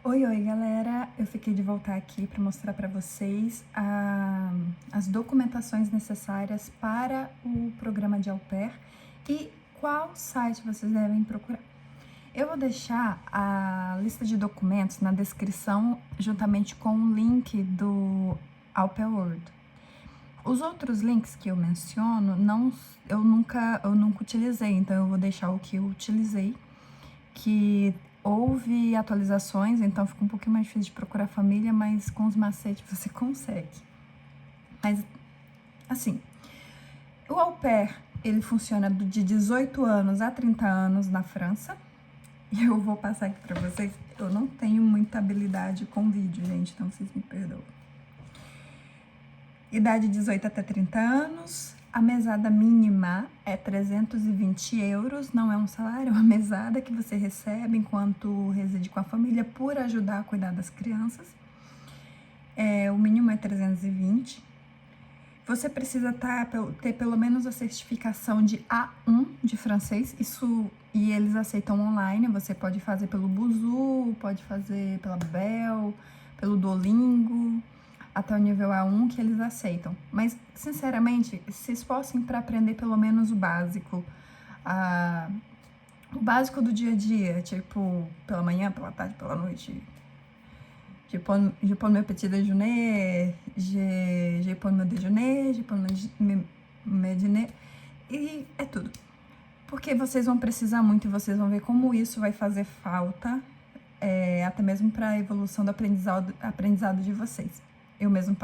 Oi, oi, galera! Eu fiquei de voltar aqui para mostrar para vocês as documentações necessárias para o programa de au pair e qual site vocês devem procurar. Eu vou deixar a lista de documentos na descrição, juntamente com o link do Au Pair World. Os outros links que eu menciono, eu nunca utilizei, então eu vou deixar o que eu utilizei, que houve atualizações, então fica um pouquinho mais difícil de procurar família, mas com os macetes você consegue. Mas, assim, o au pair, ele funciona de 18 anos a 30 anos na França. E eu vou passar aqui pra vocês. Eu não tenho muita habilidade com vídeo, gente, então vocês me perdoam. Idade 18 até 30 anos. A mesada mínima é 320 euros, não é um salário, é uma mesada que você recebe enquanto reside com a família por ajudar a cuidar das crianças. O mínimo é 320. Você precisa ter pelo menos a certificação de A1 de francês, e eles aceitam online, você pode fazer pelo Busuu, pode fazer pela Babel, pelo Duolingo, até o nível A1 que eles aceitam. Mas, sinceramente, se esforcem para aprender pelo menos o básico. O básico do dia a dia, tipo, pela manhã, pela tarde, pela noite. Je prends meu petit déjeuner, je prends meu déjeuner, je prends meu dîner. E é tudo. Porque vocês vão precisar muito e vocês vão ver como isso vai fazer falta, até mesmo para a evolução do aprendizado de vocês. Eu mesmo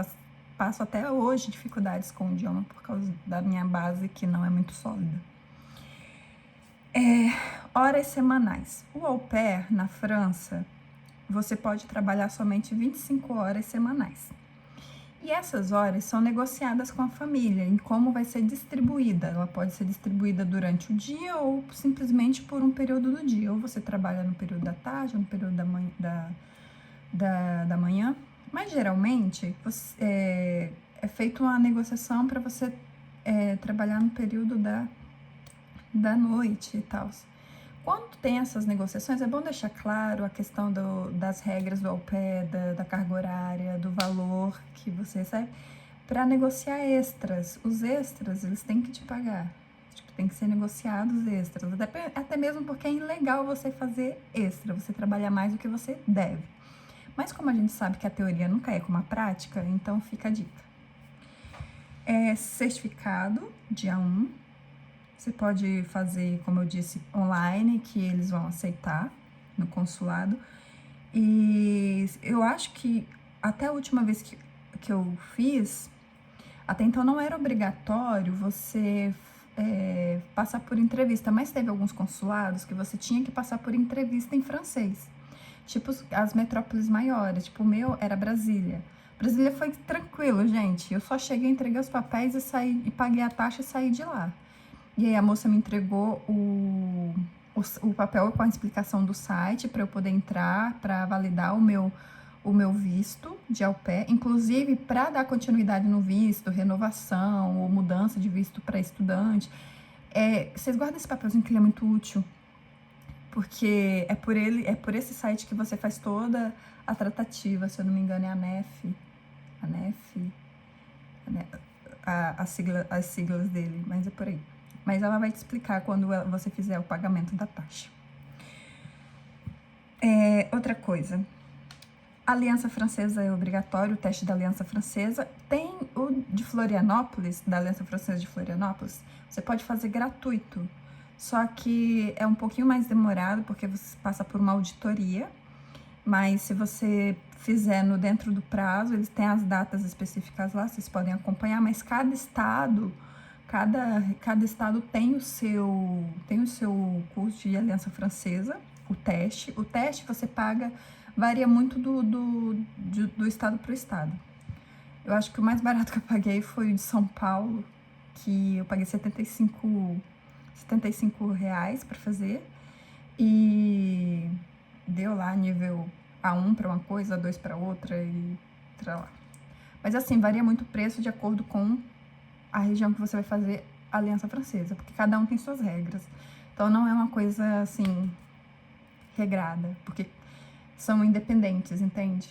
passo até hoje dificuldades com o idioma por causa da minha base, que não é muito sólida. Horas semanais. O au pair, na França, você pode trabalhar somente 25 horas semanais. E essas horas são negociadas com a família em como vai ser distribuída. Ela pode ser distribuída durante o dia ou simplesmente por um período do dia. Ou você trabalha no período da tarde, ou no período da manhã. Mas, geralmente, é feita uma negociação para você trabalhar no período da noite e tal. Quando tem essas negociações, é bom deixar claro a questão das regras do au pair, da carga horária, do valor que você recebe, para negociar extras. Os extras, eles têm que te pagar. Tem que ser negociados extras. Até mesmo porque é ilegal você fazer extra, você trabalhar mais do que você deve. Mas como a gente sabe que a teoria nunca é como a prática, então fica a dica. Certificado de A1. Você pode fazer, como eu disse, online, que eles vão aceitar no consulado. E eu acho que até a última vez que eu fiz, até então não era obrigatório você passar por entrevista, mas teve alguns consulados que você tinha que passar por entrevista em francês. Tipo as metrópoles maiores, tipo o meu era Brasília. Brasília foi tranquilo, gente. Eu só cheguei, entreguei os papéis e paguei a taxa e saí de lá. E aí a moça me entregou o papel com a explicação do site para eu poder entrar, para validar o meu visto de au pair, inclusive para dar continuidade no visto, renovação ou mudança de visto para estudante. Vocês guardam esse papelzinho que ele é muito útil, porque é por esse site que você faz toda a tratativa, se eu não me engano é a NEF, as siglas dele, mas é por aí. Mas ela vai te explicar quando você fizer o pagamento da taxa. Outra coisa, a Aliança Francesa é obrigatório, o teste da Aliança Francesa. Tem o de Florianópolis, da Aliança Francesa de Florianópolis, você pode fazer gratuito, só que é um pouquinho mais demorado, porque você passa por uma auditoria, mas se você fizer dentro do prazo, eles têm as datas específicas lá, vocês podem acompanhar, mas cada estado tem o seu curso de Aliança Francesa, o teste. O teste você paga, varia muito do estado para o estado. Eu acho que o mais barato que eu paguei foi o de São Paulo, que eu paguei 75 reais para fazer. E deu lá nível A1 para uma coisa, A2 para outra e lá. Mas assim, varia muito o preço de acordo com a região que você vai fazer a Aliança Francesa, porque cada um tem suas regras. Então não é uma coisa assim regrada, porque são independentes, entende?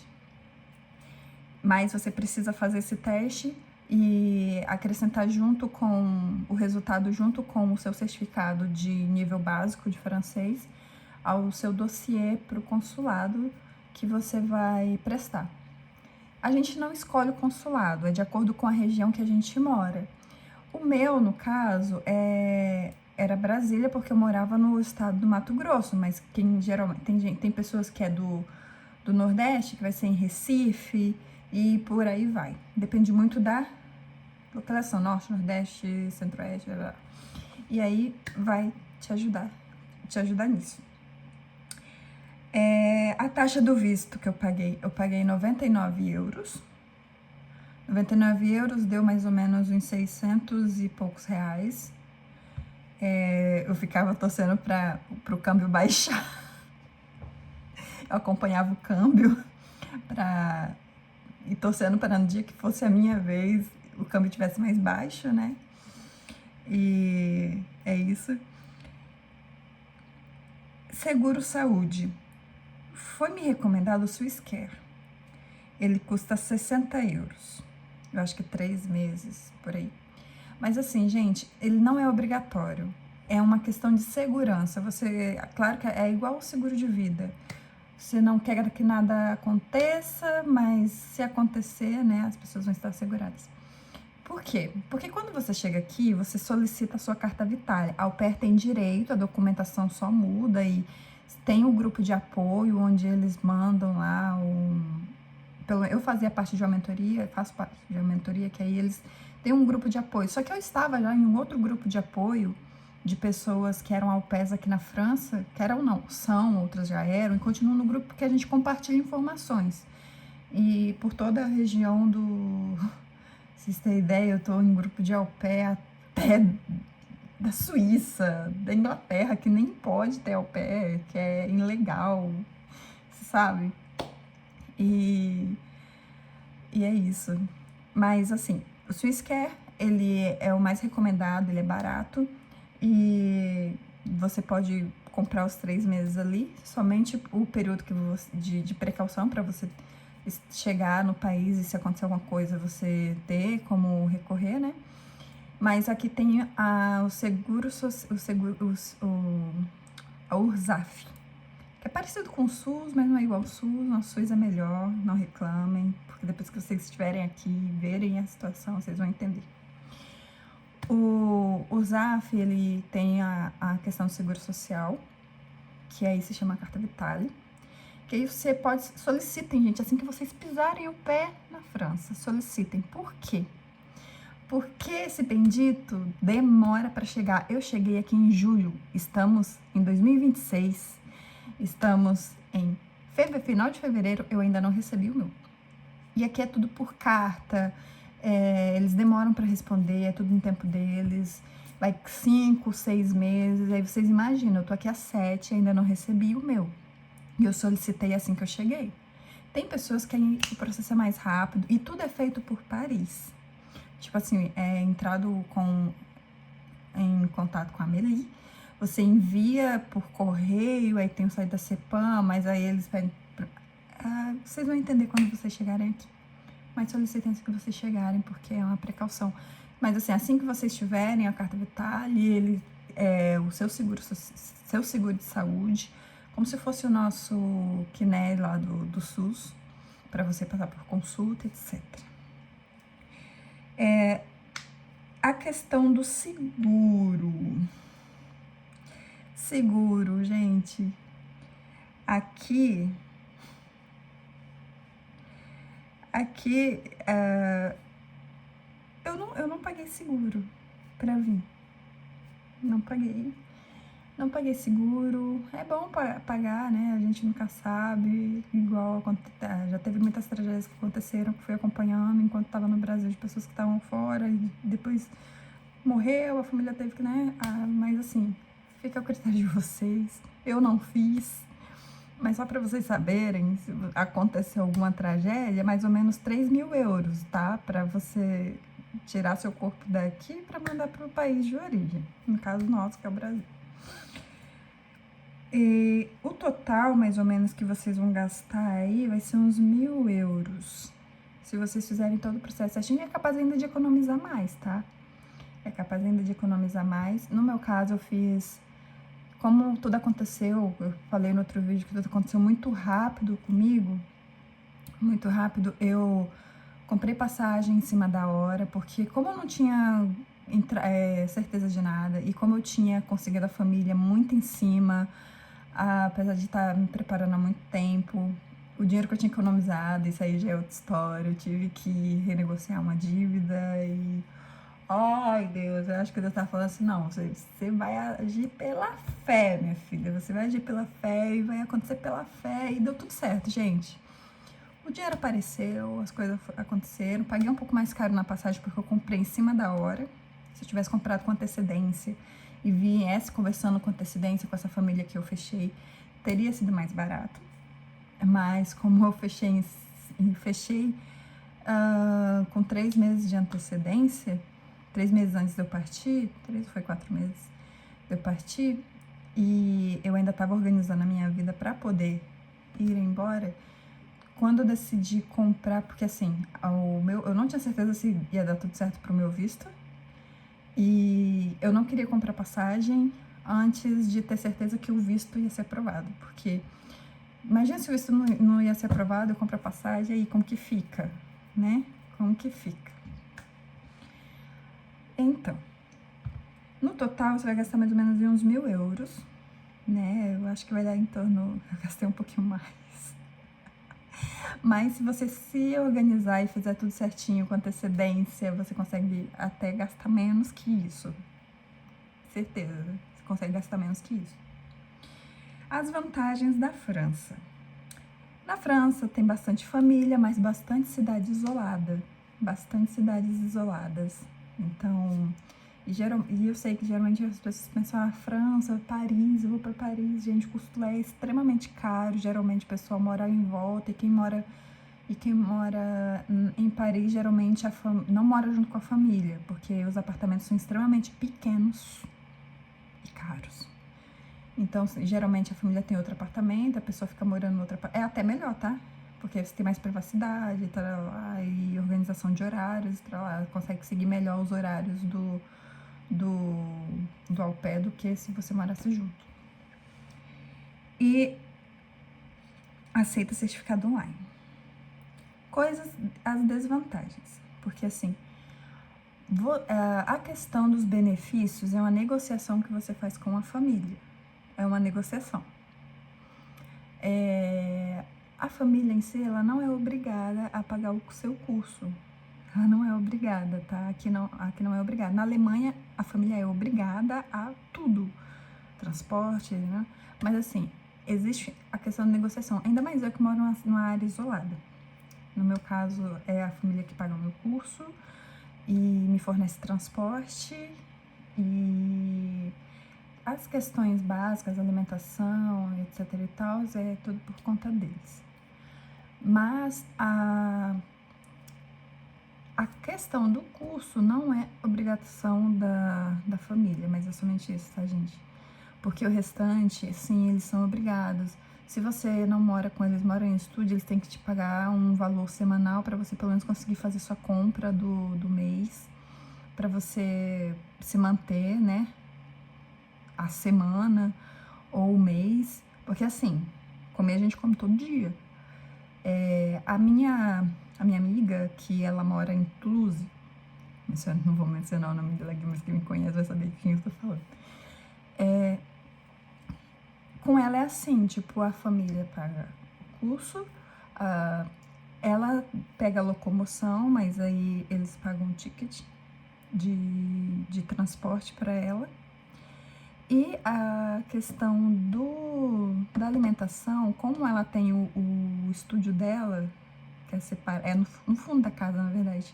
Mas você precisa fazer esse teste e acrescentar junto com o resultado, junto com o seu certificado de nível básico de francês, ao seu dossiê para o consulado que você vai prestar. A gente não escolhe o consulado, é de acordo com a região que a gente mora. O meu, no caso, era Brasília, porque eu morava no estado do Mato Grosso, mas geralmente tem pessoas que é do Nordeste, que vai ser em Recife, e por aí vai. Depende muito da localização, Norte, Nordeste, Centro-Oeste, blá, blá. E aí vai te ajudar nisso. A taxa do visto que eu paguei 99 euros. 99 euros deu mais ou menos uns 600 e poucos reais. Eu ficava torcendo para o câmbio baixar. Eu acompanhava o câmbio e torcendo para no dia que fosse a minha vez o câmbio tivesse mais baixo, né? E é isso. Seguro saúde. Foi me recomendado o Swisscare. Ele custa 60 euros. Eu acho que 3 meses, por aí. Mas assim, gente, ele não é obrigatório. É uma questão de segurança. Claro que é igual o seguro de vida. Você não quer que nada aconteça, mas se acontecer, né, as pessoas vão estar asseguradas. Por quê? Porque quando você chega aqui, você solicita a sua carta vitália. A au pair tem direito, a documentação só muda e tem um grupo de apoio onde eles mandam lá eu fazia parte de uma mentoria, faço parte de uma mentoria, que aí eles têm um grupo de apoio. Só que eu estava já em um outro grupo de apoio de pessoas que eram au pairs aqui na França, que eram não, são, outras já eram, e continuam no grupo porque a gente compartilha informações. E por toda a região se vocês têm ideia, eu tô em grupo de au pair até da Suíça, da Inglaterra, que nem pode ter au pair, que é ilegal, sabe? E é isso. Mas, assim, o Swisscare, ele é o mais recomendado, ele é barato e você pode comprar os 3 meses ali, somente o período de precaução para você chegar no país e se acontecer alguma coisa você ter como recorrer, né? Mas aqui tem a URSAF, que é parecido com o SUS, mas não é igual ao SUS. Nosso SUS é melhor, não reclamem, porque depois que vocês estiverem aqui e verem a situação, vocês vão entender. O URSAF, ele tem a questão do seguro social, que aí se chama Carta Vitale, que aí você solicitem, gente, assim que vocês pisarem o pé na França, solicitem. Por quê? Porque esse bendito demora para chegar. Eu cheguei aqui em julho, estamos em 2026, estamos em final de fevereiro, eu ainda não recebi o meu. E aqui é tudo por carta, eles demoram para responder, é tudo no tempo deles, vai 5, 6 meses, aí vocês imaginam, eu tô aqui há 7 e ainda não recebi o meu. E eu solicitei assim que eu cheguei. Tem pessoas que o processo é mais rápido e tudo é feito por Paris. Tipo assim, entrado em contato com a Amélie, você envia por correio, aí tem o site da CEPAM, mas aí eles pedem... vocês vão entender quando vocês chegarem aqui. Mas solicitem assim que vocês chegarem, porque é uma precaução. Mas assim que vocês tiverem a carta Vitale, o seu seguro de saúde, como se fosse o nosso KINÉ lá do SUS, para você passar por consulta, etc. A questão do seguro. Seguro, gente. Aqui eu não paguei seguro pra vir. Não paguei seguro. É bom pagar, né? A gente nunca sabe. Igual, já teve muitas tragédias que aconteceram, que fui acompanhando enquanto estava no Brasil, de pessoas que estavam fora e depois morreu, a família teve que, né? Mas assim, fica ao critério de vocês. Eu não fiz. Mas só para vocês saberem, se acontecer alguma tragédia, é mais ou menos 3.000 euros, tá? Para você tirar seu corpo daqui para mandar para o país de origem. No caso nosso, que é o Brasil. E o total, mais ou menos, que vocês vão gastar aí vai ser uns 1.000 euros. Se vocês fizerem todo o processo certinho, é capaz ainda de economizar mais, tá? É capaz ainda de economizar mais. No meu caso, eu fiz... Como tudo aconteceu, eu falei no outro vídeo que tudo aconteceu muito rápido comigo, muito rápido, eu comprei passagem em cima da hora, porque como eu não tinha certeza de nada, e como eu tinha conseguido a família muito em cima, apesar de estar me preparando há muito tempo, o dinheiro que eu tinha economizado, isso aí já é outra história, eu tive que renegociar uma dívida e... Ai, Deus, eu acho que Deus tá falando assim, não, você vai agir pela fé, minha filha, você vai agir pela fé e vai acontecer pela fé, e deu tudo certo, gente. O dinheiro apareceu, as coisas aconteceram, paguei um pouco mais caro na passagem porque eu comprei em cima da hora. Se eu tivesse comprado com antecedência e viesse conversando com antecedência com essa família que eu fechei, teria sido mais barato. Mas como eu fechei com 3 meses de antecedência, 3 meses antes de eu partir, 3 foi 4 meses de eu partir, e eu ainda estava organizando a minha vida para poder ir embora. Quando eu decidi comprar, porque assim, eu não tinha certeza se ia dar tudo certo pro meu visto, e eu não queria comprar passagem antes de ter certeza que o visto ia ser aprovado, porque imagina se o visto não ia ser aprovado, eu compro a passagem, aí como que fica, né? Como que fica? Então, no total você vai gastar mais ou menos uns 1.000 euros, né? Eu acho que vai dar em torno, eu gastei um pouquinho mais. Mas se você se organizar e fizer tudo certinho com antecedência, você consegue até gastar menos que isso. Certeza, você consegue gastar menos que isso. As vantagens da França. Na França tem bastante família, mas bastante cidade isolada. Bastante cidades isoladas. Então, e eu sei que geralmente as pessoas pensam, França, Paris, eu vou para Paris, gente, o custo lá é extremamente caro, geralmente o pessoal mora em volta, e quem mora em Paris geralmente não mora junto com a família, porque os apartamentos são extremamente pequenos e caros. Então, geralmente a família tem outro apartamento, a pessoa fica morando no outro apartamento, é até melhor, tá? Porque você tem mais privacidade, e organização de horários, consegue seguir melhor os horários do au pair do que se você morasse junto. E aceita certificado online. As desvantagens, porque assim, a questão dos benefícios é uma negociação que você faz com a família, é uma negociação. A família em si, ela não é obrigada a pagar o seu curso, ela não é obrigada, tá? Aqui não é obrigada. Na Alemanha, a família é obrigada a tudo, transporte, né? Mas assim, existe a questão da negociação, ainda mais eu que moro numa área isolada. No meu caso, é a família que paga o meu curso e me fornece transporte, e as questões básicas, alimentação, etc e tal, é tudo por conta deles. Mas a questão do curso não é obrigação da família, mas é somente isso, tá, gente? Porque o restante, sim, eles são obrigados. Se você não mora com eles, mora em estúdio, eles têm que te pagar um valor semanal para você pelo menos conseguir fazer sua compra do mês, para você se manter, né, a semana ou o mês, porque assim, comer a gente come todo dia. A minha amiga, que ela mora em Toulouse, não vou mencionar o nome dela aqui, mas quem me conhece vai saber de quem eu tô falando. Com ela é assim, tipo, a família paga o curso, ela pega a locomoção, mas aí eles pagam um ticket de transporte para ela. E a questão da alimentação, como ela tem o estúdio dela, que é no fundo da casa, na verdade,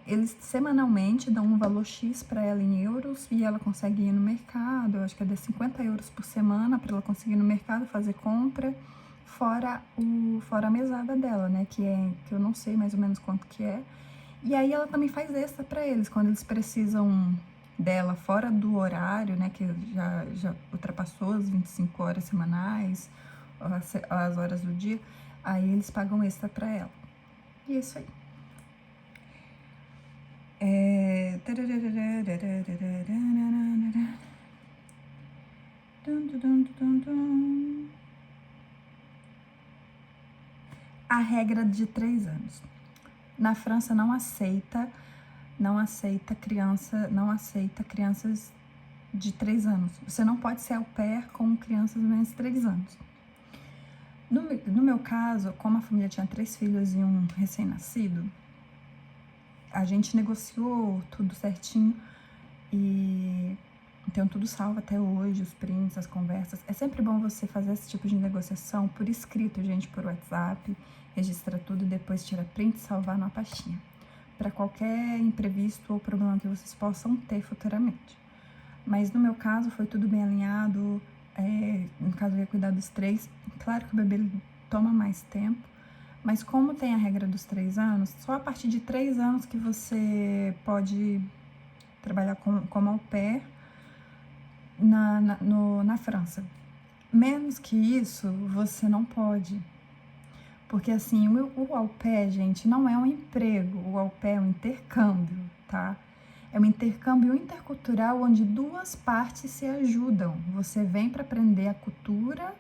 eles semanalmente dão um valor X para ela em euros e ela consegue ir no mercado, eu acho que é de 50 euros por semana para ela conseguir ir no mercado fazer compra, fora a mesada dela, né, que eu não sei mais ou menos quanto que é. E aí ela também faz extra para eles, quando eles precisam dela fora do horário, né, que já ultrapassou as 25 horas semanais, as horas do dia, aí eles pagam extra para ela. E é isso aí. A regra de 3 anos. Na França não aceita crianças de 3 anos. Você não pode ser au pair com crianças de menos de 3 anos. No meu caso, como a família tinha 3 filhos e um recém-nascido, a gente negociou tudo certinho e então tudo salvo até hoje, os prints, as conversas. É sempre bom você fazer esse tipo de negociação por escrito, gente, por WhatsApp, registra tudo e depois tira print e salvar numa pastinha, para qualquer imprevisto ou problema que vocês possam ter futuramente. Mas no meu caso foi tudo bem alinhado, no caso eu ia cuidar dos 3, claro que o bebê toma mais tempo, mas como tem a regra dos 3 anos, só a partir de 3 anos que você pode trabalhar como au pair na França. Menos que isso, você não pode. Porque assim, o au pair, gente, não é um emprego, o au pair é um intercâmbio, tá? É um intercâmbio intercultural onde 2 partes se ajudam. Você vem para aprender a cultura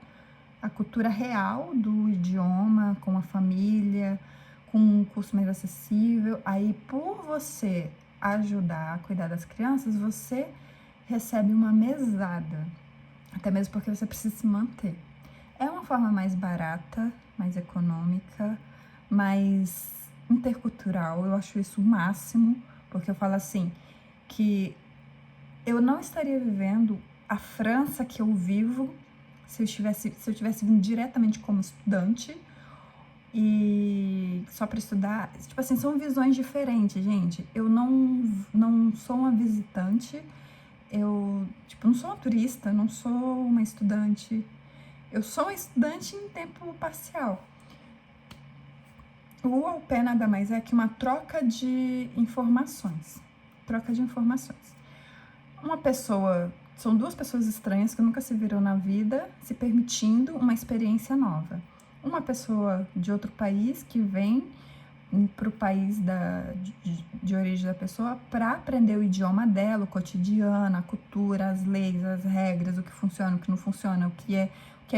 real do idioma, com a família, com um curso mais acessível. Aí, por você ajudar a cuidar das crianças, você recebe uma mesada, até mesmo porque você precisa se manter. É uma forma mais barata, mais econômica, mais intercultural. Eu acho isso o máximo, porque eu falo assim, que eu não estaria vivendo a França que eu vivo se eu tivesse vindo diretamente como estudante e só para estudar. Tipo assim, são visões diferentes, gente. Eu não sou uma visitante, eu, tipo, não sou uma turista, não sou uma estudante. Eu sou uma estudante em tempo parcial. O au pair nada mais é que uma troca de informações. São 2 pessoas estranhas que nunca se viram na vida, se permitindo uma experiência nova. Uma pessoa de outro país que vem para o país de origem da pessoa para aprender o idioma dela, o cotidiano, a cultura, as leis, as regras, o que funciona, o que não funciona, o que é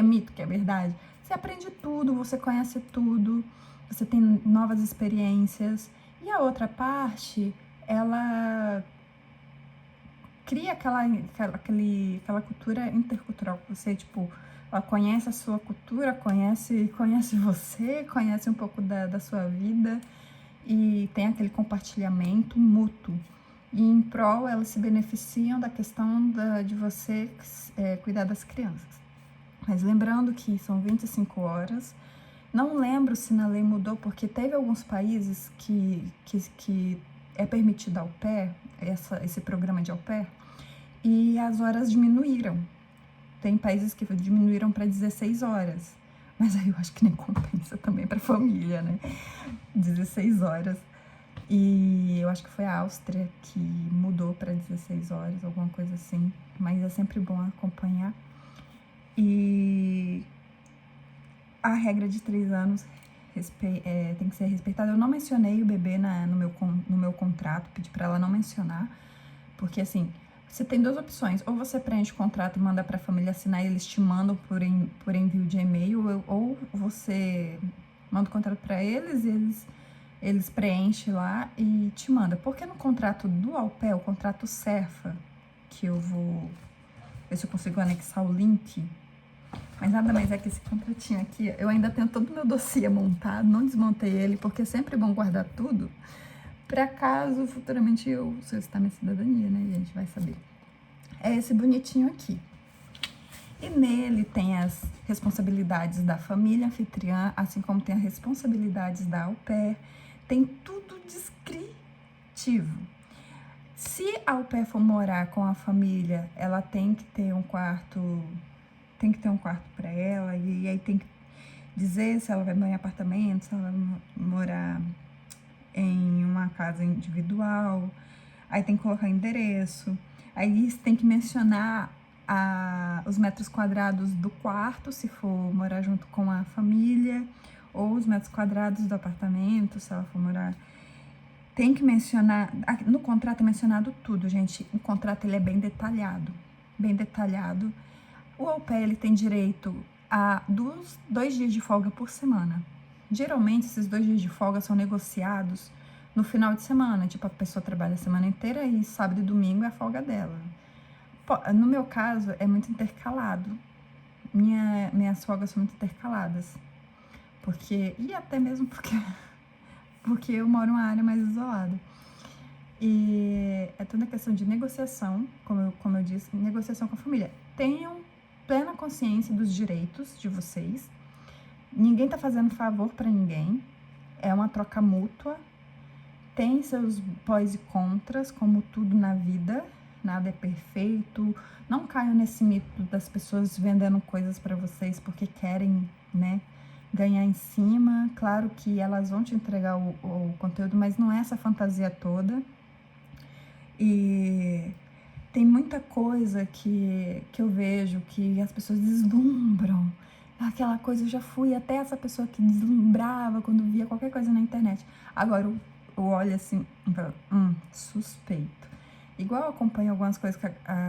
mito, o que é verdade. Você aprende tudo, você conhece tudo, você tem novas experiências. E a outra parte, ela cria aquela cultura intercultural que você, tipo, ela conhece a sua cultura, conhece você, conhece um pouco da sua vida e tem aquele compartilhamento mútuo. E em prol, elas se beneficiam da questão de você cuidar das crianças. Mas lembrando que são 25 horas, não lembro se na lei mudou, porque teve alguns países que é permitido au pair, esse programa de au pair, e as horas diminuíram. Tem países que diminuíram para 16 horas. Mas aí eu acho que nem compensa também para família, né? 16 horas. E eu acho que foi a Áustria que mudou para 16 horas, alguma coisa assim. Mas é sempre bom acompanhar. E a regra de 3 anos tem que ser respeitada. Eu não mencionei o bebê no meu contrato, pedi para ela não mencionar, porque assim, você tem 2 opções: ou você preenche o contrato e manda para a família assinar e eles te mandam por envio de e-mail, ou você manda o contrato para eles e eles preenchem lá e te mandam. Porque no contrato do au pair, o contrato Cerfa, que eu vou ver se eu consigo anexar o link, mas nada mais é que esse contratinho aqui. Eu ainda tenho todo o meu dossiê montado, não desmontei ele, porque é sempre bom guardar tudo, para caso futuramente eu solicitar minha cidadania, né, gente? Vai saber. É esse bonitinho aqui. E nele tem as responsabilidades da família anfitriã, assim como tem as responsabilidades da au pair. Tem tudo descritivo. Se a au pair for morar com a família, ela tem que ter um quarto para ela, e aí tem que dizer se ela vai morar em apartamento, se ela vai morar em uma casa individual. Aí tem que colocar endereço. Aí você tem que mencionar os metros quadrados do quarto, se for morar junto com a família, ou os metros quadrados do apartamento, se ela for morar. Tem que mencionar, no contrato é mencionado tudo, gente. O contrato ele é bem detalhado, bem detalhado. O au pair, ele tem direito a 2 dias de folga por semana. Geralmente, esses 2 dias de folga são negociados no final de semana. Tipo, a pessoa trabalha a semana inteira e sábado e domingo é a folga dela. No meu caso, é muito intercalado. Minhas folgas são muito intercaladas. E até mesmo porque eu moro em uma área mais isolada. E é toda questão de negociação, como eu disse, negociação com a família. Tenham plena consciência dos direitos de vocês. Ninguém tá fazendo favor para ninguém. É uma troca mútua. Tem seus pós e contras, como tudo na vida. Nada é perfeito. Não caiam nesse mito das pessoas vendendo coisas para vocês porque querem, né, ganhar em cima. Claro que elas vão te entregar o conteúdo, mas não é essa fantasia toda. E tem muita coisa que eu vejo que as pessoas deslumbram. Aquela coisa, eu já fui até essa pessoa que deslumbrava quando via qualquer coisa na internet. Agora eu olho assim e falo, suspeito. Igual eu acompanho algumas coisas,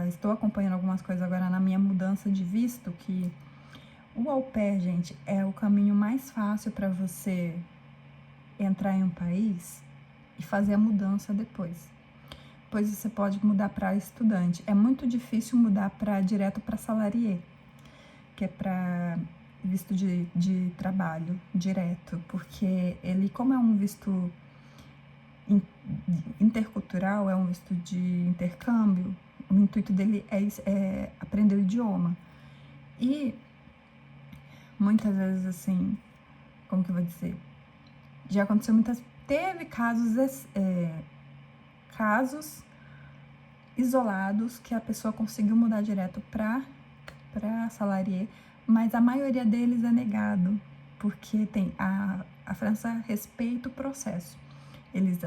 estou acompanhando algumas coisas agora na minha mudança de visto, que o au pair, gente, é o caminho mais fácil para você entrar em um país e fazer a mudança depois. Depois você pode mudar para estudante. É muito difícil mudar direto para salarié, que é para visto de trabalho direto, porque ele, como é um visto intercultural, é um visto de intercâmbio, o intuito dele é aprender o idioma. E muitas vezes, assim, como que eu vou dizer? Já aconteceu teve casos isolados que a pessoa conseguiu mudar direto para salarié, mas a maioria deles é negado, porque a França respeita o processo. Eles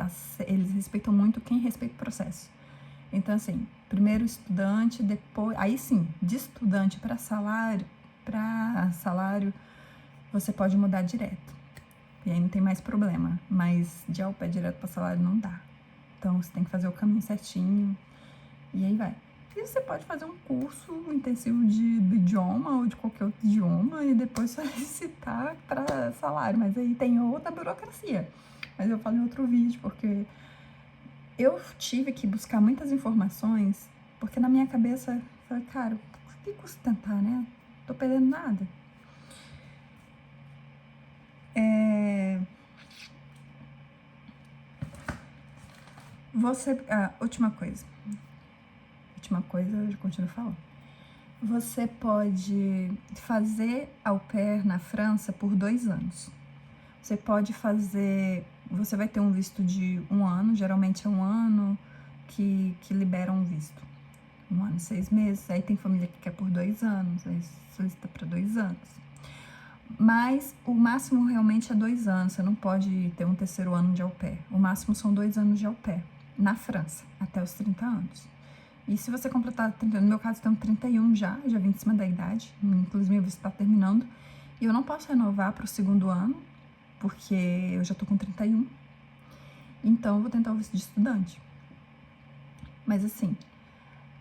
respeitam muito quem respeita o processo. Então, assim, primeiro estudante, depois... Aí sim, de estudante para salário, você pode mudar direto. E aí não tem mais problema. Mas de au pair direto para salário não dá. Então, você tem que fazer o caminho certinho. E aí vai. E você pode fazer um curso intensivo do idioma ou de qualquer outro idioma e depois solicitar para salário. Mas aí tem outra burocracia. Mas eu falo em outro vídeo, porque eu tive que buscar muitas informações, porque na minha cabeça, eu falei, cara, o que custa tentar, né? Tô perdendo nada. Última coisa, eu continuo falando. Você pode fazer au pair na França por 2 anos. Você vai ter um visto de 1 ano, geralmente é 1 ano que libera um visto. 1 ano e 6 meses, aí tem família que quer por 2 anos, aí solicita para 2 anos. Mas o máximo realmente é 2 anos, você não pode ter um 3º ano de au pair. O máximo são 2 anos de au pair, na França, até os 30 anos. E se você completar 30, no meu caso tenho 31 já vim em cima da idade, inclusive meu visto está terminando, e eu não posso renovar para o 2º ano, porque eu já tô com 31, então eu vou tentar o visto de estudante. Mas assim,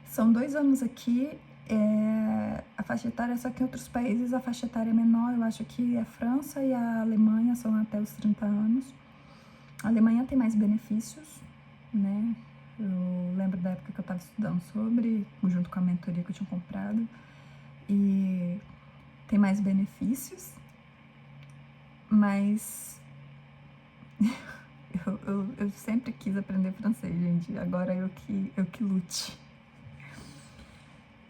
são 2 anos aqui, a faixa etária, só que em outros países a faixa etária é menor, eu acho que a França e a Alemanha são até os 30 anos. A Alemanha tem mais benefícios, né? Eu lembro da época que eu tava estudando junto com a mentoria que eu tinha comprado, e tem mais benefícios, mas eu sempre quis aprender francês, gente, agora eu que lute.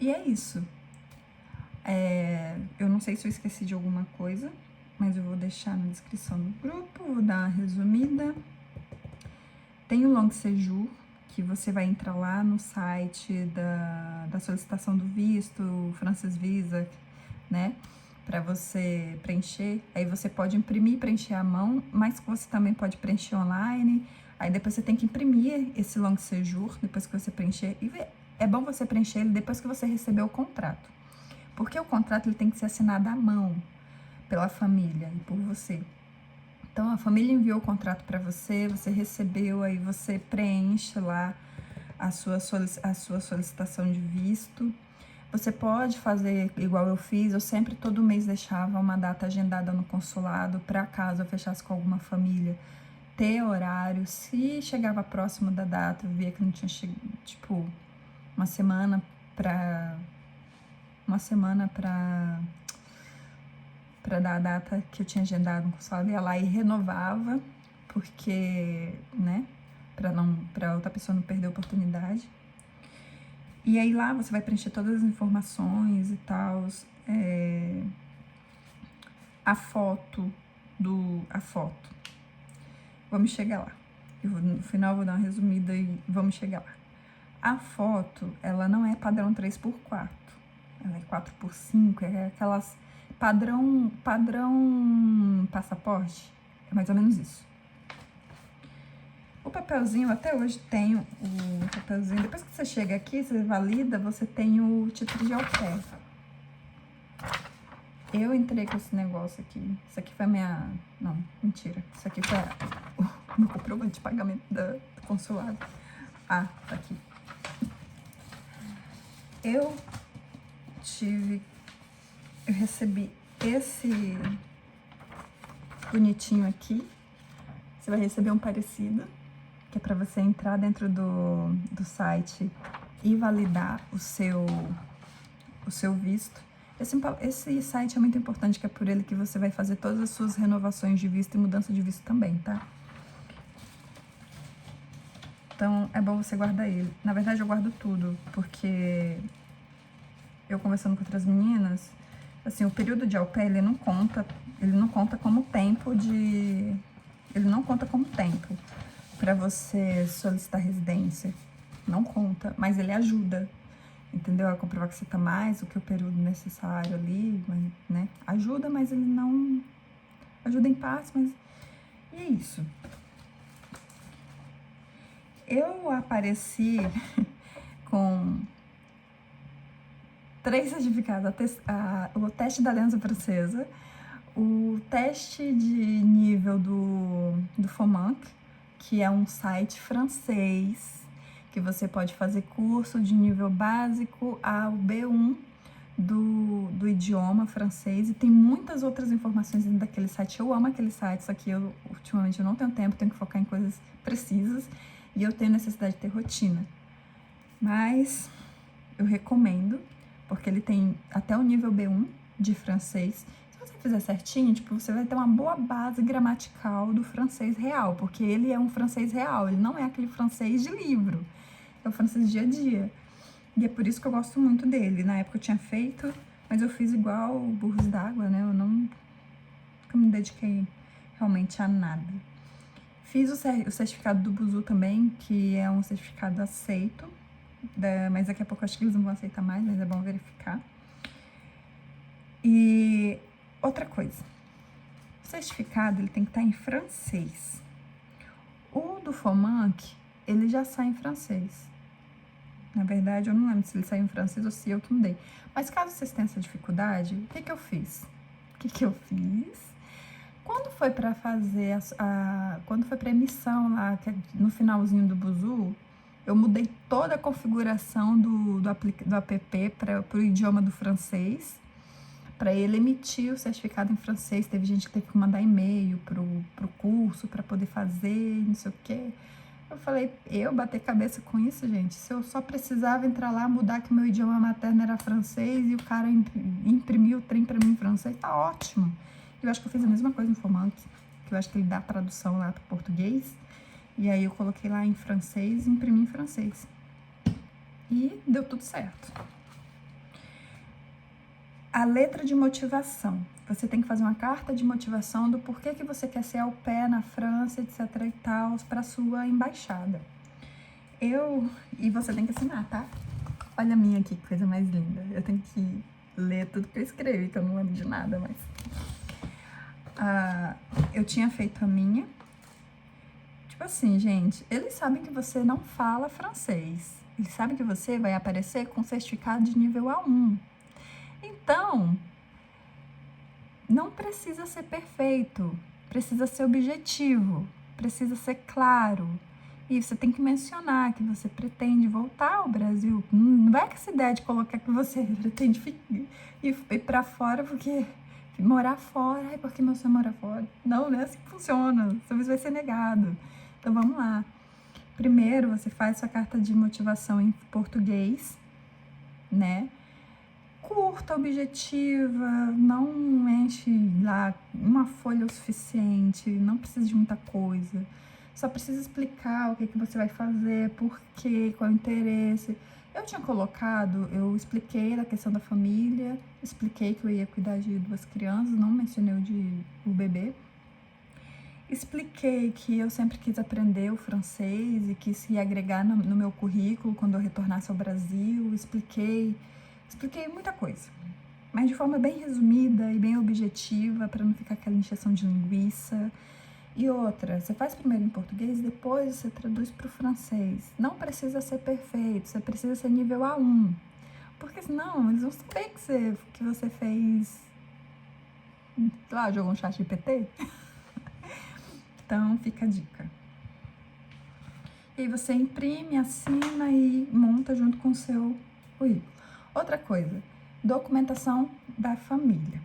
E é isso. Eu não sei se eu esqueci de alguma coisa, mas eu vou deixar na descrição do grupo, vou dar uma resumida. Tem o Long Séjour, que você vai entrar lá no site da solicitação do visto, Francis Visa, né? Para você preencher. Aí você pode imprimir e preencher à mão, mas você também pode preencher online. Aí depois você tem que imprimir esse Long Séjour, depois que você preencher. E é bom você preencher ele depois que você receber o contrato. Porque o contrato ele tem que ser assinado à mão pela família e por você. Então, a família enviou o contrato para você, você recebeu, aí você preenche lá a sua solicitação de visto. Você pode fazer igual eu fiz, eu sempre todo mês deixava uma data agendada no consulado para caso eu fechasse com alguma família, ter horário. Se chegava próximo da data, eu via que não tinha chegado, tipo, uma semana para dar a data que eu tinha agendado no consulado, ia lá e renovava, porque, né, para outra pessoa não perder a oportunidade. E aí lá você vai preencher todas as informações e tal, a foto. Vamos chegar lá. No final eu vou dar uma resumida e vamos chegar lá. A foto, ela não é padrão 3x4, ela é 4x5, é aquelas padrão passaporte, é mais ou menos isso. O papelzinho, até hoje tenho o papelzinho, depois que você chega aqui, você valida, você tem o título de au pair. Eu entrei com esse negócio aqui, isso aqui foi a minha, não, mentira, isso aqui foi o meu comprovante de pagamento do consulado. Ah, tá aqui. Eu recebi esse bonitinho aqui. Você vai receber um parecido, que é para você entrar dentro do site e validar o seu visto. Esse site é muito importante, que é por ele que você vai fazer todas as suas renovações de visto e mudança de visto também, tá? Então, é bom você guardar ele. Na verdade, eu guardo tudo, porque eu conversando com outras meninas, assim, o período de au pair, ele não conta como tempo para você solicitar residência. Não conta, mas ele ajuda, entendeu? A comprovar que você tá mais do que o período necessário ali, né? Ajuda, mas ele não... Ajuda em partes, mas... E é isso. Eu apareci com 3 certificados. O teste da Aliança Francesa, o teste de nível do FOMAC, que é um site francês, que você pode fazer curso de nível básico ao B1 do idioma francês, e tem muitas outras informações dentro daquele site. Eu amo aquele site, só que ultimamente eu não tenho tempo, tenho que focar em coisas precisas, e eu tenho necessidade de ter rotina. Mas eu recomendo, porque ele tem até o nível B1 de francês. Se você fizer certinho, tipo, você vai ter uma boa base gramatical do francês real, porque ele é um francês real, ele não é aquele francês de livro, é o francês dia a dia. E é por isso que eu gosto muito dele. Na época eu tinha feito, mas eu fiz igual burros d'água, né? Eu não me dediquei realmente a nada. Fiz o certificado do Buzu também, que é um certificado aceito, mas daqui a pouco eu acho que eles não vão aceitar mais, mas é bom verificar. E outra coisa, o certificado ele tem que estar em francês. O do FOMAC, ele já sai em francês. Na verdade, eu não lembro se ele saiu em francês ou se eu que mudei. Mas caso vocês tenham essa dificuldade, o que eu fiz? Quando foi para fazer quando foi para emissão lá, que é no finalzinho do Buzu, eu mudei toda a configuração do app para o idioma do francês, para ele emitir o certificado em francês. Teve gente que teve que mandar e-mail pro curso para poder fazer, não sei o quê. Eu falei, bater cabeça com isso, gente. Se eu só precisava entrar lá, mudar que meu idioma materno era francês e o cara imprimiu o trem pra mim em francês, tá ótimo. Eu acho que eu fiz a mesma coisa no FOMAC, que eu acho que ele dá a tradução lá pro português. E aí eu coloquei lá em francês e imprimi em francês. E deu tudo certo. A letra de motivação. Você tem que fazer uma carta de motivação do porquê que você quer ser au pair na França, etc e tal, para sua embaixada. E você tem que assinar, tá? Olha a minha aqui, que coisa mais linda. Eu tenho que ler tudo que eu escrevi, que eu não lembro de nada, mas... eu tinha feito a minha. Tipo assim, gente, eles sabem que você não fala francês. Ele sabe que você vai aparecer com certificado de nível A1. Então, não precisa ser perfeito, precisa ser objetivo, precisa ser claro. E você tem que mencionar que você pretende voltar ao Brasil. Não vai com essa ideia de colocar que você pretende ir para fora porque morar fora. Ai, porque meu sonho é morar fora. Não, não é assim que funciona. Talvez vai ser negado. Então vamos lá. Primeiro, você faz sua carta de motivação em português, né? Curta, objetiva, não enche lá uma folha o suficiente, não precisa de muita coisa. Só precisa explicar o que você vai fazer, por quê, qual é o interesse. Eu tinha colocado, eu expliquei da questão da família, expliquei que eu ia cuidar de 2 crianças, não mencionei o bebê. Expliquei que eu sempre quis aprender o francês e que isso ia agregar no meu currículo quando eu retornasse ao Brasil. Expliquei muita coisa, mas de forma bem resumida e bem objetiva, para não ficar aquela encheção de linguiça. E outra, você faz primeiro em português, depois você traduz para o francês. Não precisa ser perfeito, você precisa ser nível A1. Porque senão eles vão saber que você fez, sei lá, jogou um chat GPT. Então, fica a dica. E aí você imprime, assina e monta junto com o seu currículo. Outra coisa, documentação da família.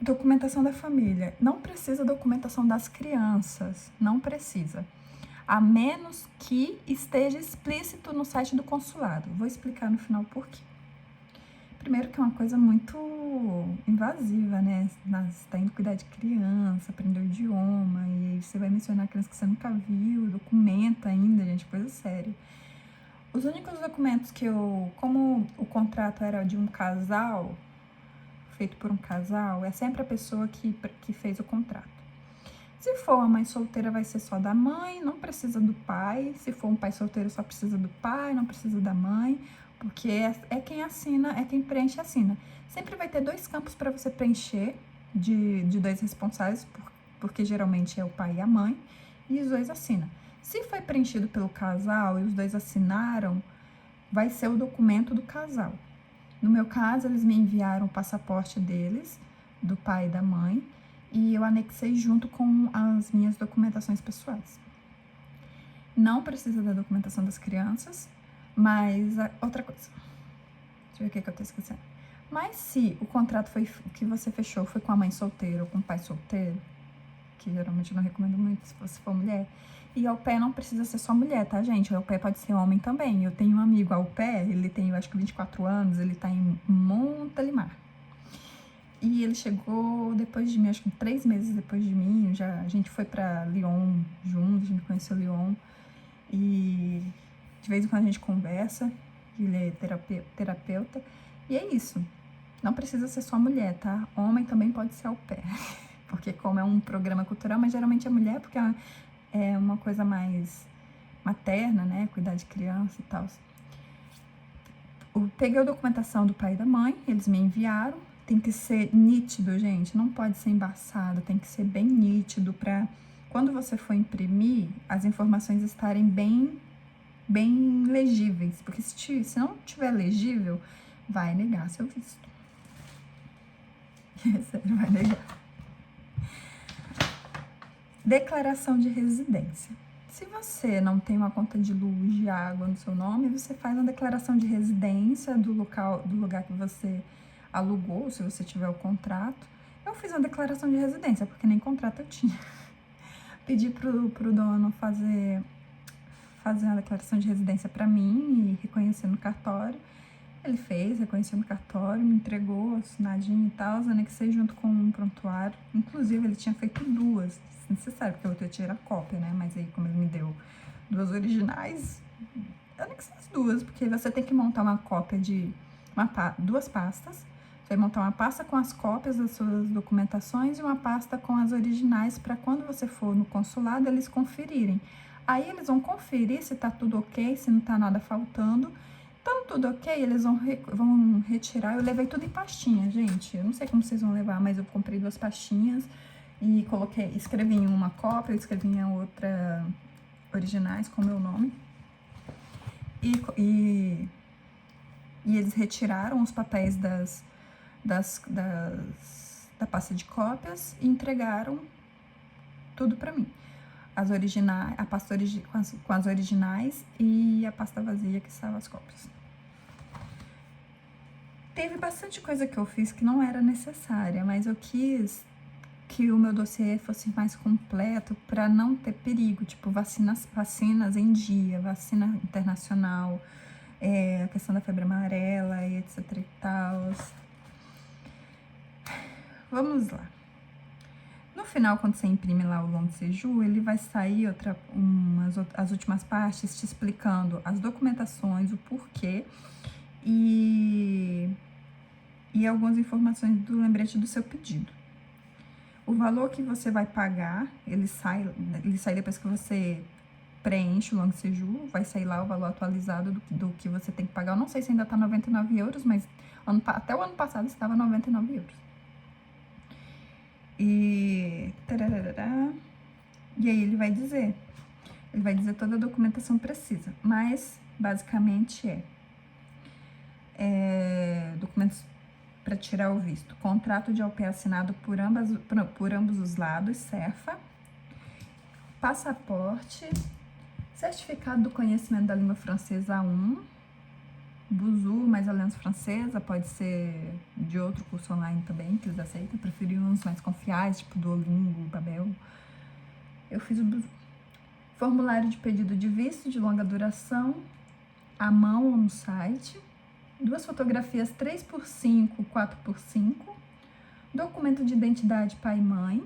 Documentação da família. Não precisa documentação das crianças. Não precisa. A menos que esteja explícito no site do consulado. Vou explicar no final por quê. Primeiro que é uma coisa muito invasiva, né? Você tá indo cuidar de criança, aprender o idioma, e aí você vai mencionar criança que você nunca viu, documenta ainda, gente, coisa séria. Os únicos documentos que como o contrato era de um casal, feito por um casal, é sempre a pessoa que fez o contrato. Se for a mãe solteira, vai ser só da mãe, não precisa do pai. Se for um pai solteiro, só precisa do pai, não precisa da mãe, porque é quem assina, é quem preenche e assina. Sempre vai ter 2 campos para você preencher, de 2 responsáveis, porque geralmente é o pai e a mãe, e os 2 assinam. Se foi preenchido pelo casal e os 2 assinaram, vai ser o documento do casal. No meu caso, eles me enviaram o passaporte deles, do pai e da mãe, e eu anexei junto com as minhas documentações pessoais. Não precisa da documentação das crianças, mas outra coisa. Deixa eu ver o que eu tô esquecendo. Mas se o contrato que você fechou foi com a mãe solteira ou com o pai solteiro, que geralmente eu não recomendo muito se você for mulher, e au pair não precisa ser só mulher, tá, gente? O au pair pode ser homem também. Eu tenho um amigo au pair, ele tem, eu acho que 24 anos, ele tá em Montelimar. E ele chegou depois de mim, acho que 3 meses depois de mim. A gente foi pra Lyon juntos, a gente conheceu Lyon. E de vez em quando a gente conversa, ele é terapeuta. E é isso. Não precisa ser só mulher, tá? Homem também pode ser au pair. Porque como é um programa cultural, mas geralmente é mulher, porque é uma coisa mais materna, né? Cuidar de criança e tal. Peguei a documentação do pai e da mãe, eles me enviaram. Tem que ser nítido, gente, não pode ser embaçado, tem que ser bem nítido para quando você for imprimir, as informações estarem bem legíveis, porque se não tiver legível, vai negar seu visto. Sério, vai negar. Declaração de residência. Se você não tem uma conta de luz, de água no seu nome, você faz uma declaração de residência do lugar que você alugou, se você tiver o contrato. Eu fiz uma declaração de residência, porque nem contrato eu tinha. Pedi pro dono fazer uma declaração de residência para mim e reconhecer no cartório. Ele fez, reconheceu no cartório, me entregou assinadinho e tal, anexei junto com um prontuário. Inclusive, ele tinha feito 2. Você sabe que eu ia tirar cópia, né? Mas aí, como ele me deu 2 originais, eu anexei as 2, porque você tem que montar uma cópia de 2 pastas. Você vai montar uma pasta com as cópias das suas documentações e uma pasta com as originais para quando você for no consulado eles conferirem. Aí eles vão conferir se tá tudo ok, se não tá nada faltando. Então, tudo ok, eles vão retirar. Eu levei tudo em pastinha, gente. Eu não sei como vocês vão levar, mas eu comprei 2 pastinhas e escrevi em uma cópia, eu escrevi em outra originais com o meu nome. e eles retiraram os papéis da pasta de cópias e entregaram tudo para mim. As originais, a pasta com as originais e a pasta vazia que estava as cópias. Teve bastante coisa que eu fiz que não era necessária, mas eu quis que o meu dossiê fosse mais completo para não ter perigo, tipo vacinas em dia, vacina internacional, a questão da febre amarela e etc e tal. Vamos lá. No final, quando você imprime lá o long séjour, ele vai sair as últimas partes te explicando as documentações, o porquê e algumas informações do lembrete do seu pedido. O valor que você vai pagar, ele sai depois que você preenche o long séjour, vai sair lá o valor atualizado do que você tem que pagar. Eu não sei se ainda tá 99 euros, mas até o ano passado estava 99 euros. E aí ele vai dizer toda a documentação precisa, mas basicamente documentos para tirar o visto, contrato de au pair assinado por ambos os lados, CERFA, passaporte, certificado do conhecimento da língua francesa A1, Buzu, mais aliança francesa, pode ser de outro curso online também, que eles aceitam. Eu preferi uns mais confiáveis, tipo Duolingo, Babel. Eu fiz o Buzu. Formulário de pedido de visto de longa duração, à mão ou no site. 2 fotografias 3x5, 4x5. Documento de identidade pai e mãe.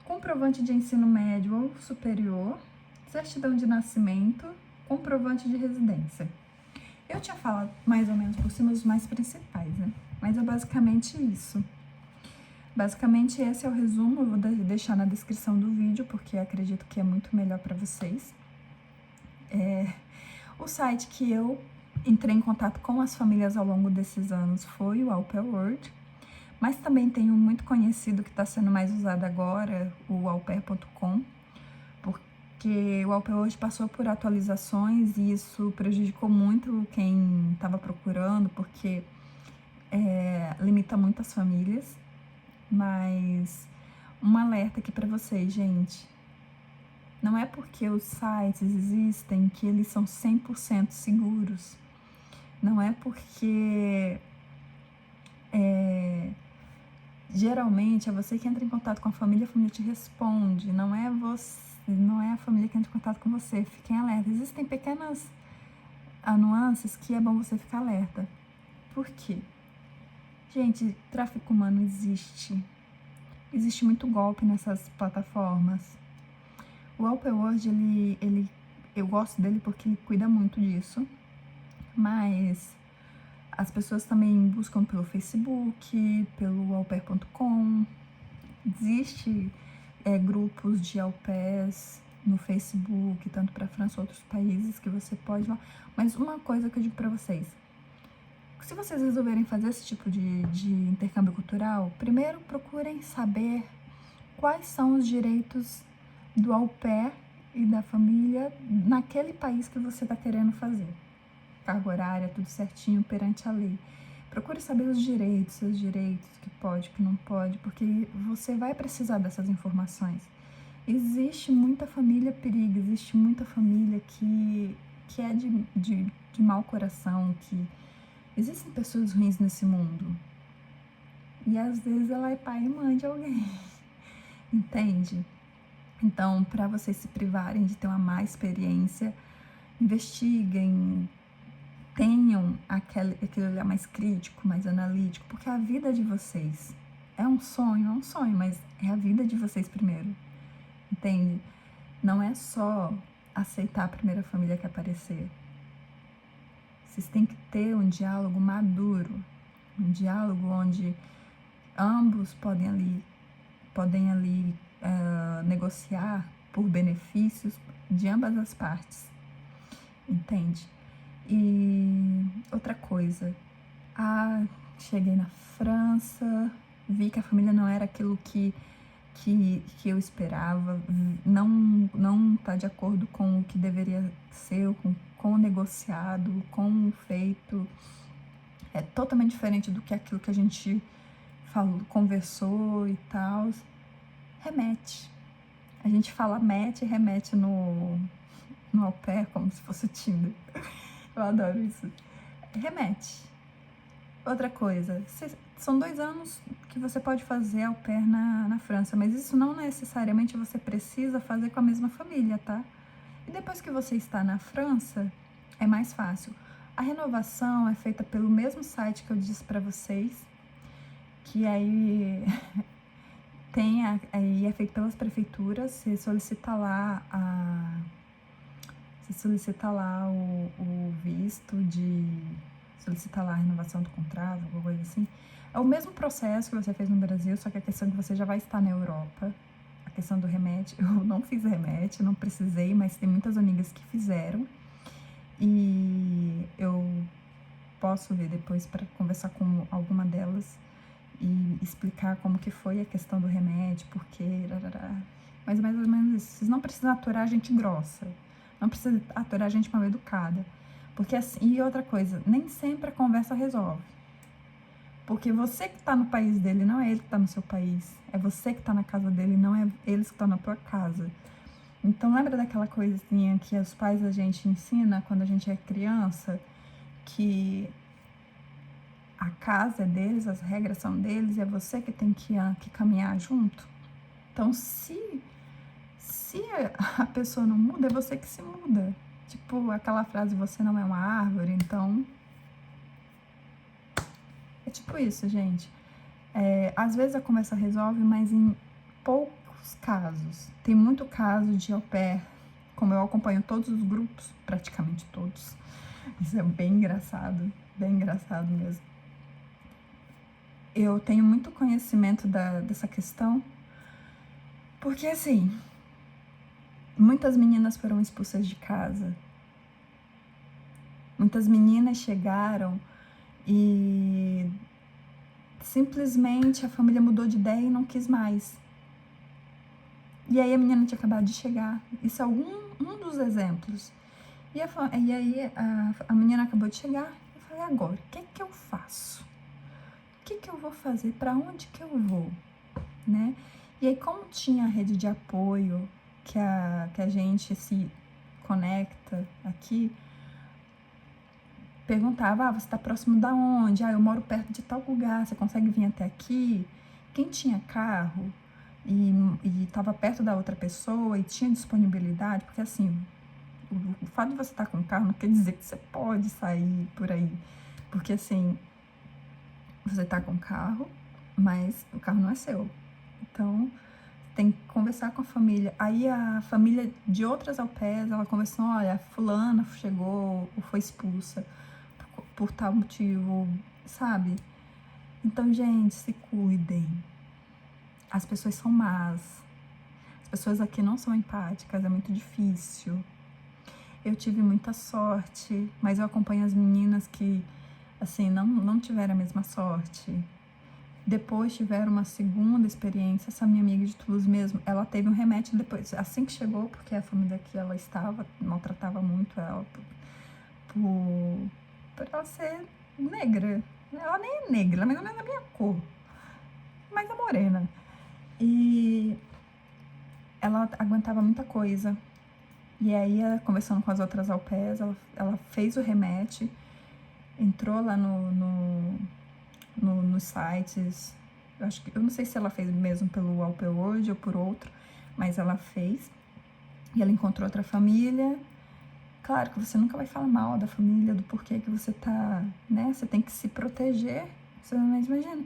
Comprovante de ensino médio ou superior. Certidão de nascimento. Comprovante de residência. Eu tinha falado mais ou menos por cima os mais principais, né? Mas é basicamente isso. Basicamente esse é o resumo, eu vou deixar na descrição do vídeo, porque acredito que é muito melhor para vocês. O site que eu entrei em contato com as famílias ao longo desses anos foi o Au Pair World, mas também tem um muito conhecido que está sendo mais usado agora, o aupair.com, porque o Au Pair World passou por atualizações e isso prejudicou muito quem estava procurando, porque limita muito as famílias. Mas um alerta aqui para vocês, gente. Não é porque os sites existem que eles são 100% seguros. Não é porque geralmente é você que entra em contato com a família te responde. Não é a família que entra em contato com você. Fiquem alerta. Existem pequenas nuances que é bom você ficar alerta. Por quê? Gente, tráfico humano existe. Existe muito golpe nessas plataformas. O Au Pair World, eu gosto dele porque ele cuida muito disso. Mas as pessoas também buscam pelo Facebook, pelo aupair.com. Existe grupos de au pairs no Facebook, tanto para França ou outros países, que você pode ir lá. Mas uma coisa que eu digo para vocês. Se vocês resolverem fazer esse tipo de intercâmbio cultural, primeiro procurem saber quais são os direitos do au pair e da família naquele país que você está querendo fazer. Carga horária, tudo certinho perante a lei. Procure saber os direitos, seus direitos, o que pode, o que não pode, porque você vai precisar dessas informações. Existe muita família perigo, existe muita família que é de mau coração, que... Existem pessoas ruins nesse mundo. E às vezes ela é pai e mãe de alguém. Entende? Então, para vocês se privarem de ter uma má experiência, investiguem, tenham aquele olhar mais crítico, mais analítico, porque a vida de vocês é um sonho, mas é a vida de vocês primeiro. Entende? Não é só aceitar a primeira família que aparecer. Vocês têm que ter um diálogo maduro, um diálogo onde ambos podem ali negociar por benefícios de ambas as partes, entende? E outra coisa, cheguei na França, vi que a família não era aquilo que que eu esperava, não tá de acordo com o que deveria ser, com o negociado, com o feito. É totalmente diferente do que aquilo que a gente falou, conversou e tal. Remete. A gente fala mete e remete no au pair como se fosse o Tinder. Eu adoro isso. Remete. Outra coisa, são 2 anos que você pode fazer au pair na França, mas isso não necessariamente você precisa fazer com a mesma família, tá? E depois que você está na França, é mais fácil. A renovação é feita pelo mesmo site que eu disse para vocês, que aí aí é feito pelas prefeituras. Você solicita lá o visto solicita lá a renovação do contrato, alguma coisa assim. É o mesmo processo que você fez no Brasil, só que a questão é que você já vai estar na Europa. A questão do remete, eu não fiz remete, não precisei, mas tem muitas amigas que fizeram. E eu posso ver depois para conversar com alguma delas e explicar como que foi a questão do remédio, porque... Mas mais ou menos isso. Vocês não precisam aturar gente grossa. Não precisa aturar gente mal educada. Porque assim, e outra coisa, nem sempre a conversa resolve. Porque você que tá no país dele, não é ele que tá no seu país. É você que tá na casa dele, não é eles que estão na tua casa. Então lembra daquela coisinha que os pais a gente ensina quando a gente é criança, que a casa é deles, as regras são deles, e é você que tem que caminhar junto? Então, se a pessoa não muda, é você que se muda. Tipo, aquela frase, você não é uma árvore, então... É tipo isso, gente. Às vezes a conversa resolve, mas em poucos casos. Tem muito caso de au pair, como eu acompanho todos os grupos, praticamente todos. Isso é bem engraçado mesmo. Eu tenho muito conhecimento dessa questão, porque assim, muitas meninas foram expulsas de casa. Muitas meninas chegaram e simplesmente a família mudou de ideia e não quis mais. E aí a menina tinha acabado de chegar. Isso é um dos exemplos. E aí a menina acabou de chegar. Eu falei, agora, o que que eu faço? O que que eu vou fazer? Para onde que eu vou? Né? E aí, como tinha a rede de apoio que a gente se conecta aqui, perguntava, você está próximo da onde? Eu moro perto de tal lugar, você consegue vir até aqui? Quem tinha carro e estava perto da outra pessoa e tinha disponibilidade, porque assim, o fato de você estar com carro não quer dizer que você pode sair por aí, porque assim, você está com carro, mas o carro não é seu. Então, tem que conversar com a família. Aí a família de outras au pairs, ela conversou, olha, fulana chegou ou foi expulsa por tal motivo, sabe? Então, gente, se cuidem. As pessoas são más. As pessoas aqui não são empáticas, é muito difícil. Eu tive muita sorte, mas eu acompanho as meninas que, assim, não tiveram a mesma sorte. Depois tiveram uma segunda experiência. Essa minha amiga de Toulouse mesmo, ela teve um remédio depois, assim que chegou, porque a família que ela estava maltratava muito ela por ela ser negra. Ela nem é negra, ela é mais ou menos a minha cor, mas é morena. E ela aguentava muita coisa. E aí, conversando com as outras au pairs, ela fez o remédio, entrou lá nos sites. Eu não sei se ela fez mesmo pelo Au Pair World ou por outro, mas ela fez. E ela encontrou outra família. Claro que você nunca vai falar mal da família, do porquê que você tá, né? Você tem que se proteger. Você não imagina.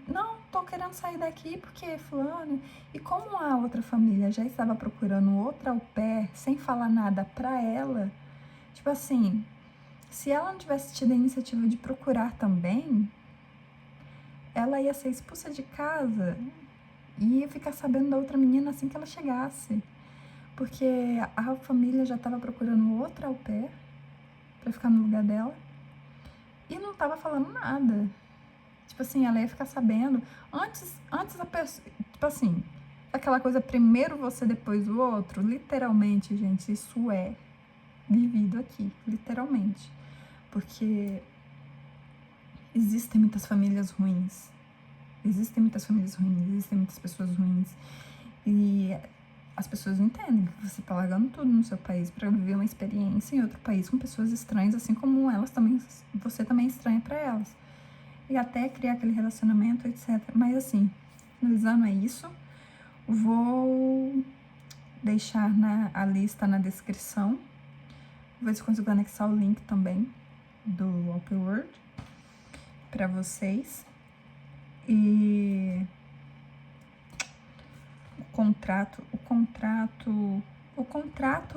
Não, tô querendo sair daqui porque fulano... E como a outra família já estava procurando outra au pair, sem falar nada pra ela, tipo assim, se ela não tivesse tido a iniciativa de procurar também, ela ia ser expulsa de casa e ia ficar sabendo da outra menina assim que ela chegasse. Porque a família já estava procurando outra au pair pra ficar no lugar dela e não tava falando nada. Tipo assim, ela ia ficar sabendo. Antes a pessoa... Tipo assim, aquela coisa primeiro você, depois o outro. Literalmente, gente, isso é vivido aqui, literalmente. Porque existem muitas famílias ruins. Existem muitas famílias ruins, existem muitas pessoas ruins. E as pessoas entendem que você tá largando tudo no seu país para viver uma experiência em outro país com pessoas estranhas, assim como elas também, você também é estranha para elas. E até criar aquele relacionamento, etc. Mas assim, finalizando é isso. Vou deixar a lista na descrição. Vou ver se consigo anexar o link também do Open World para vocês. E o contrato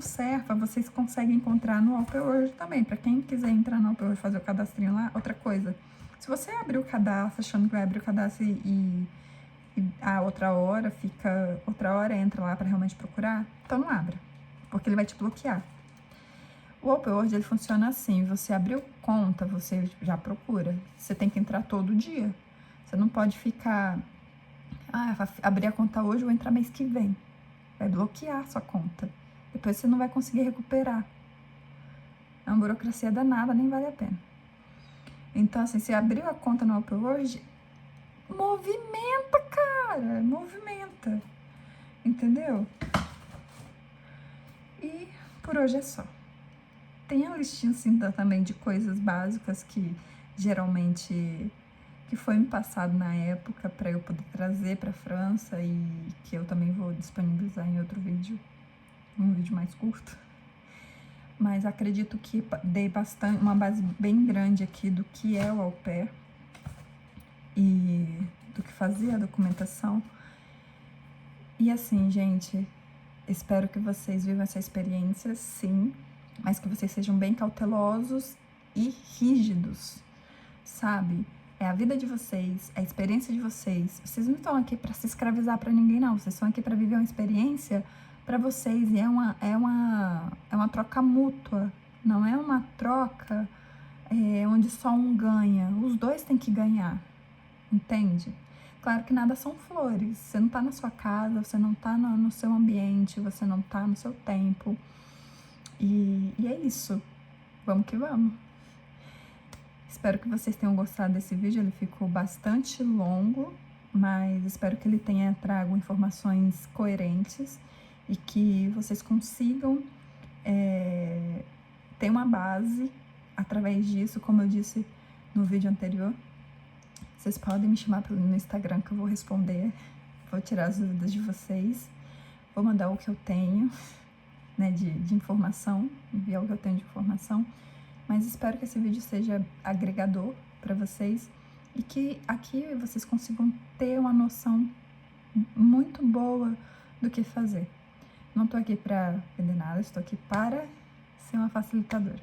Serpa vocês conseguem encontrar no Open World também. Para quem quiser entrar no Open World e fazer o cadastrinho lá, outra coisa. Se você abrir o cadastro achando que vai abrir o cadastro e a outra hora entra lá para realmente procurar, então não abra, porque ele vai te bloquear. O Open World, ele funciona assim: você abriu conta, você já procura. Você tem que entrar todo dia. Você não pode ficar, abrir a conta hoje, vou entrar mês que vem. Vai bloquear sua conta. Depois você não vai conseguir recuperar. É uma burocracia danada, nem vale a pena. Então, assim, você abriu a conta no Open World, movimenta, cara, movimenta. Entendeu? E por hoje é só. Tem a listinha, assim, também de coisas básicas que geralmente que foi me passado na época para eu poder trazer para a França e que eu também vou disponibilizar em outro vídeo, um vídeo mais curto. Mas acredito que dei uma base bem grande aqui do que é o au pair e do que fazer a documentação. E assim, gente, espero que vocês vivam essa experiência, sim, mas que vocês sejam bem cautelosos e rígidos, sabe? É a vida de vocês, é a experiência de vocês. Vocês não estão aqui para se escravizar para ninguém, não. Vocês estão aqui para viver uma experiência para vocês. E é uma troca mútua. Não é uma troca onde só um ganha. Os dois têm que ganhar. Entende? Claro que nada são flores. Você não tá na sua casa, você não tá no seu ambiente, você não tá no seu tempo. E é isso. Vamos que vamos. Espero que vocês tenham gostado desse vídeo, ele ficou bastante longo, mas espero que ele tenha trago informações coerentes e que vocês consigam ter uma base através disso, como eu disse no vídeo anterior. Vocês podem me chamar no Instagram que eu vou responder, vou tirar as dúvidas de vocês, vou mandar o que eu tenho, né, de informação, enviar o que eu tenho de informação. Mas espero que esse vídeo seja agregador para vocês e que aqui vocês consigam ter uma noção muito boa do que fazer. Não tô aqui para vender nada, estou aqui para ser uma facilitadora.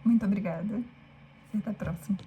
Muito obrigada e até a próxima.